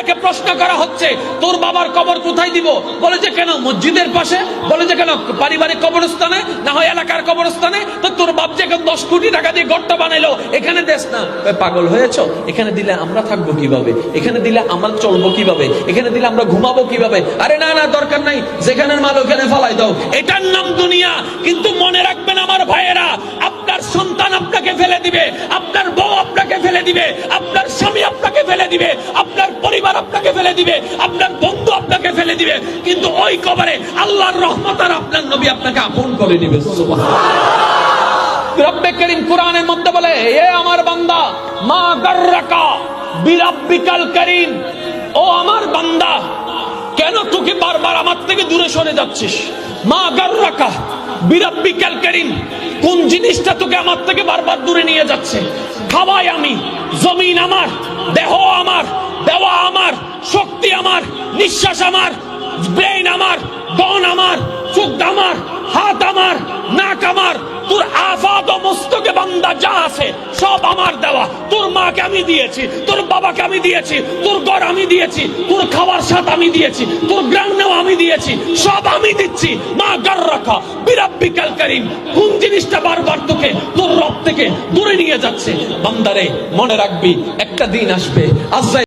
ডেকে প্রশ্ন করা হচ্ছে, তোর বাবার কবর কোথায় দিব? বলে যে কেন, মসজিদের পাশে? বলে যে কেন, পারিবারিক কবরস্থানে, না হয় এলাকার কবরস্থানে? তো তোর বাপ যে 10 কোটি টাকা দিয়ে গর্ত বানাইলো, এখানে দেশ না। পাগল হয়েছ? এখানে দিলে আমরা থাকবো কিভাবে? এখানে দিলে আমরা চলবো কিভাবে? এখানে দিলে আমরা ঘুমাবো কিভাবে? আরে না না, দরকার নাই, যেখানের মাল ওখানে ফালাই দাও। এটার নাম দুনিয়া। কিন্তু মনে রাখবেন আমার ভাইয়েরা, আপনার সন্তান আপনাকে ফেলে দিবে, আপনার বউ আপনাকে ফেলে দিবে, আপনার স্বামী আপনাকে ফেলে দিবে, আপনার পরিবার আপনাকে ফেলে দিবে, আপনার বন্ধু আপনাকে ফেলে দিবে, কিন্তু ওই কবরে আল্লাহর রহমত আর আপনার নবী আপনাকে আপন করে নিবে। সুবহানাল্লাহ। রব্বে করিম কোরআনের মধ্যে বলে, এ আমার বান্দা, মা গাররাকা বিরাব্বিকাল করিম, ও আমার বান্দা, কেন তোকে বারবার আমার থেকে দূরে সরে যাচ্ছিস? মা গাররাকা বিরাব্বিকাল করিম, কোন জিনিসটা তোকে আমার থেকে বারবার দূরে নিয়ে যাচ্ছে? খাওয়াই আমি, জমিন আমার, দেহ আমার, দেওয়া আমার, শক্তি আমার, নিঃশ্বাস আমার, ব্রেন আমার, দন আমার, চোখ আমার, হাত আমার, নাক আমার, তোর আফাত ও মস্তকে বান্দা যা আছে সব আমার দেওয়া। তোর মাকে আমি দিয়েছি, তোর বাবাকে আমি দিয়েছি, তোর ঘর আমি দিয়েছি, তোর খাওয়ার সাথ আমি দিয়েছি, তোর গ্রামও আমি দিয়েছি, সব আমি দিচ্ছি। মা গাররাকা বিরাব্বিকাল করিম, কোন জিনিসটা বারবার তোকে তোর রব থেকে দূরে নিয়ে যাচ্ছে? বান্দারে মনে রাখবি, একটা দিন আসবে আজ